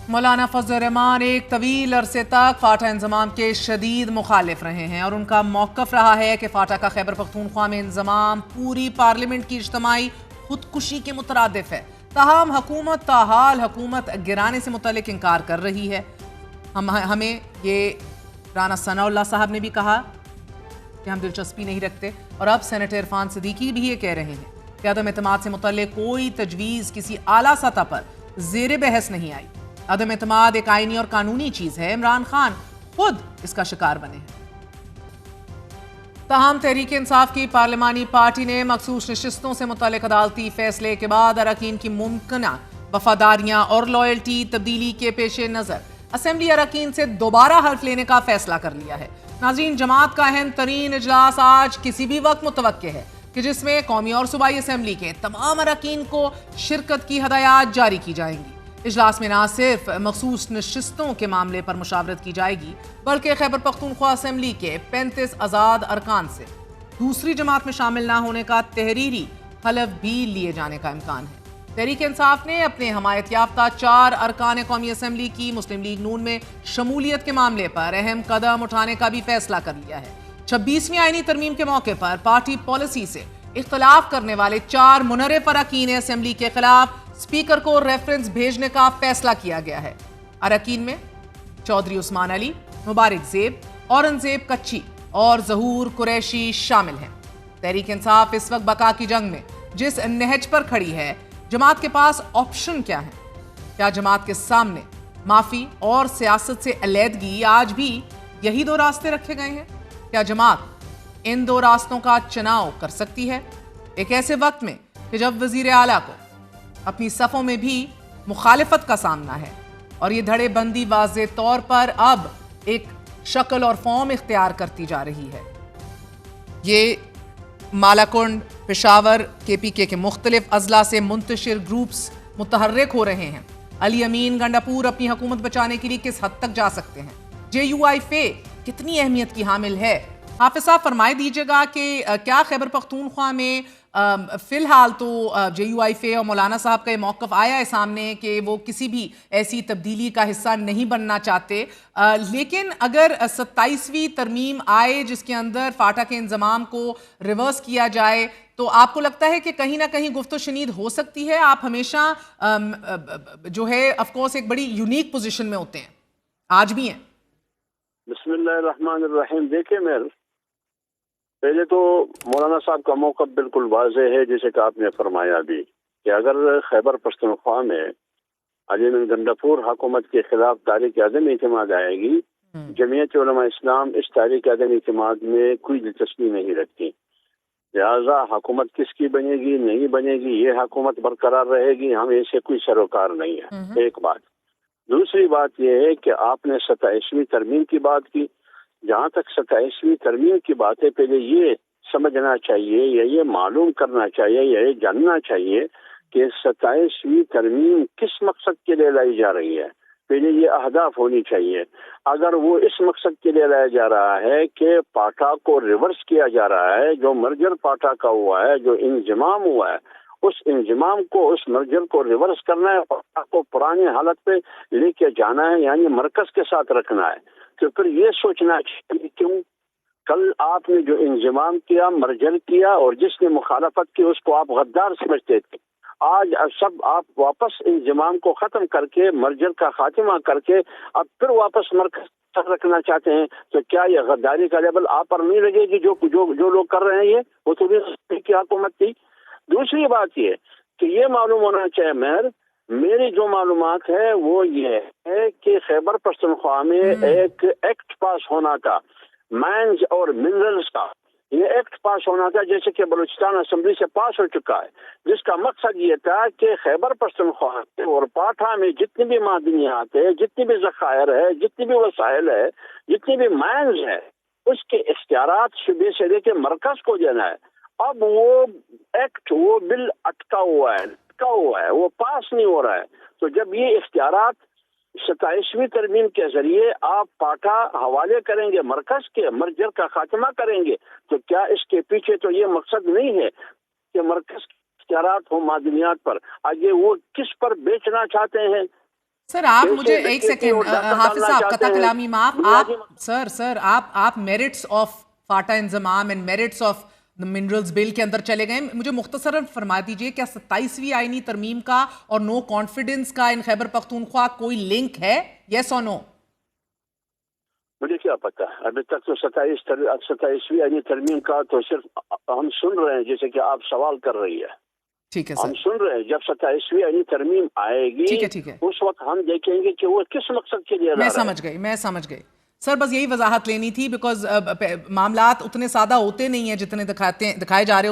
مولانا فضل الرحمان ایک طویل عرصے تک فاٹا انضمام کے شدید مخالف رہے ہیں اور ان کا موقف رہا ہے کہ فاٹا کا خیبر پختونخوا میں انضمام پوری پارلیمنٹ کی اجتماعی خودکشی کے مترادف ہے۔ تاہم حکومت تاحال حکومت گرانے سے متعلق انکار کر رہی ہے۔ ہمیں یہ رانا ثناء اللہ صاحب نے بھی کہا کہ ہم دلچسپی نہیں رکھتے، اور اب سینیٹر عرفان صدیقی بھی یہ کہہ رہے ہیں کہ عدم اعتماد سے متعلق کوئی تجویز کسی اعلیٰ سطح پر زیر بحث نہیں آئی۔ عدم اعتماد ایک آئینی اور قانونی چیز ہے، عمران خان خود اس کا شکار بنے ہیں۔ تاہم تحریک انصاف کی پارلیمانی پارٹی نے مخصوص نشستوں سے متعلق عدالتی فیصلے کے بعد اراکین کی ممکنہ وفاداریاں اور لائلٹی تبدیلی کے پیش نظر اسمبلی اراکین سے دوبارہ حلف لینے کا فیصلہ کر لیا ہے۔ ناظرین، جماعت کا اہم ترین اجلاس آج کسی بھی وقت متوقع ہے کہ جس میں قومی اور صوبائی اسمبلی کے تمام اراکین کو شرکت کی ہدایات جاری کی جائیں گی۔ اجلاس میں نہ صرف مخصوص نشستوں کے معاملے پر مشاورت کی جائے گی بلکہ خیبر پختونخوا اسمبلی کے 35 آزاد ارکان سے دوسری جماعت میں شامل نہ ہونے کا تحریری حلف بھی لیے جانے کا امکان ہے۔ تحریک انصاف نے اپنے حمایت یافتہ 4 ارکان قومی اسمبلی کی مسلم لیگ نون میں شمولیت کے معاملے پر اہم قدم اٹھانے کا بھی فیصلہ کر لیا ہے۔ 26ویں آئینی ترمیم کے موقع پر پارٹی پالیسی سے اختلاف کرنے والے 4 منحرف اراکین اسمبلی کے خلاف اسپیکر کو ریفرنس بھیجنے کا فیصلہ کیا گیا ہے۔ اراکین میں چودھری عثمان علی، مبارک زیب، اورنگزیب کچھی اور ظہور قریشی شامل ہیں۔ تحریک انصاف اس وقت بقا کی جنگ میں جس نہج پر کھڑی ہے، جماعت کے پاس آپشن کیا ہے؟ کیا جماعت کے سامنے معافی اور سیاست سے علیحدگی آج بھی یہی 2 راستے رکھے گئے ہیں؟ کیا جماعت ان 2 راستوں کا چناؤ کر سکتی ہے ایک ایسے وقت میں کہ جب وزیر اعلیٰ کو اپنی صفوں میں بھی مخالفت کا سامنا ہے اور یہ دھڑے بندی واضح طور پر اب ایک شکل اور فارم اختیار کرتی جا رہی ہے؟ یہ مالاکنڈ، پشاور، کے پی کے مختلف اضلاع سے منتشر گروپس متحرک ہو رہے ہیں۔ علی امین گنڈاپور اپنی حکومت بچانے کے لیے کس حد تک جا سکتے ہیں؟ جے یو آئی فے کتنی اہمیت کی حامل ہے؟ حافظ صاحب فرمائے دیجیے گا کہ کیا خیبر پختونخوا میں فی الحال تو جے یو آئی فے اور مولانا صاحب کا یہ موقف آیا ہے سامنے کہ وہ کسی بھی ایسی تبدیلی کا حصہ نہیں بننا چاہتے، لیکن اگر 27ویں ترمیم آئے جس کے اندر فاٹا کے انضمام کو ریورس کیا جائے تو آپ کو لگتا ہے کہ کہیں نہ کہیں گفت و شنید ہو سکتی ہے؟ آپ ہمیشہ جو ہے آف کورس ایک بڑی یونیک پوزیشن میں ہوتے ہیں، آج بھی ہیں۔ بسم اللہ الرحمن الرحیم۔ دیکھیں میر، پہلے تو مولانا صاحب کا موقف بالکل واضح ہے، جیسے کہ آپ نے فرمایا بھی کہ اگر خیبر پختونخوا میں علی امین گنڈاپور حکومت کے خلاف تحریک عدم اعتماد آئے گی، جمعیت علماء اسلام اس تحریک عدم اعتماد میں کوئی دلچسپی نہیں رکھتی، لہذا حکومت کس کی بنے گی نہیں بنے گی، یہ حکومت برقرار رہے گی، ہم اسے کوئی سروکار نہیں ہے۔ ایک بات۔ دوسری بات یہ ہے کہ آپ نے 27ویں ترمیم کی بات کی۔ جہاں تک 27ویں ترمیم کی بات ہے، پہلے یہ سمجھنا چاہیے یا یہ معلوم کرنا چاہیے یا یہ جاننا چاہیے کہ 27ویں ترمیم کس مقصد کے لیے لائی جا رہی ہے۔ پہلے یہ اہداف ہونی چاہیے۔ اگر وہ اس مقصد کے لیے لایا جا رہا ہے کہ پاٹا کو ریورس کیا جا رہا ہے، جو مرجر پاٹا کا ہوا ہے، جو انضمام ہوا ہے، اس انضمام کو، اس مرجر کو ریورس کرنا ہے، پاٹا کو پرانی حالت پہ لے کے جانا ہے، یعنی مرکز کے ساتھ رکھنا ہے، تو پھر یہ سوچنا چاہیے کیوں کل آپ نے جو انضمام کیا، مرجر کیا، اور جس نے مخالفت کی اس کو آپ غدار سمجھتے تھے، آج سب آپ واپس انضمام کو ختم کر کے، مرجر کا خاتمہ کر کے اب پھر واپس مرکز تک رکھنا چاہتے ہیں، تو کیا یہ غداری کا لیبل آپ پر نہیں لگے گی؟ جو لوگ کر رہے ہیں یہ وہ تو بھی کی حکومت تھی۔ دوسری بات یہ کہ یہ معلوم ہونا چاہیے مہر، میری جو معلومات ہے وہ یہ ہے کہ خیبر پختونخوا میں ایک ایکٹ پاس ہونا تھا مائنز اور منرلز کا، یہ ایکٹ پاس ہونا تھا جیسے کہ بلوچستان اسمبلی سے پاس ہو چکا ہے، جس کا مقصد یہ تھا کہ خیبر پختونخوا اور پاٹھا میں جتنی بھی معدنیات ہے، جتنی بھی ذخائر ہے، جتنی بھی وسائل ہے، جتنی بھی مائنز ہے، اس کے اختیارات صوبے سے لے کے مرکز کو دینا ہے۔ اب وہ ایکٹ، وہ بل اٹکا ہوا ہے، وہ پاس نہیں ہو رہا ہے۔ تو جب یہ اختیارات 27ویں ترمیم کے ذریعے آپ پاٹا حوالے کریں گے مرکز کے، مرجر کا خاتمہ کریں گے، تو کیا اس کے پیچھے تو یہ مقصد نہیں ہے کہ مرکز کے اختیارات ہوں معدنیات پر؟ آگے وہ کس پر بیچنا چاہتے ہیں؟ سر آپ مجھے ایک سیکنڈ حافظ صاحب قطع کلامی معاف آپ سر آپ merits of FATA Inzamam and merits of minerals bill کے اندر چلے گئے. مجھے مختصراً فرما دیجئے کیا 27ویں آئینی ترمیم کا اور نو کانفیڈنس کا ان خیبر پختونخوا کوئی لنک ہے؟ یس اور نو؟ مجھے کیا پتا، ابھی تک تو 27ویں آئینی ترمیم کا تو صرف ہم سن رہے ہیں، جیسے کہ آپ سوال کر رہی ہے. ٹھیک ہے ہم سر، سن رہے ہیں جب 27ویں آئینی ترمیم آئے گی ٹھیک ہے اس وقت ہم دیکھیں گے کہ وہ کس مقصد کے لیے لا رہا ہے. میں سمجھ گئی سر. بس یہی وضاحت لینی تھی بیکاز معاملات اتنے سادہ ہوتے نہیں ہیں جتنے دکھائے جا رہے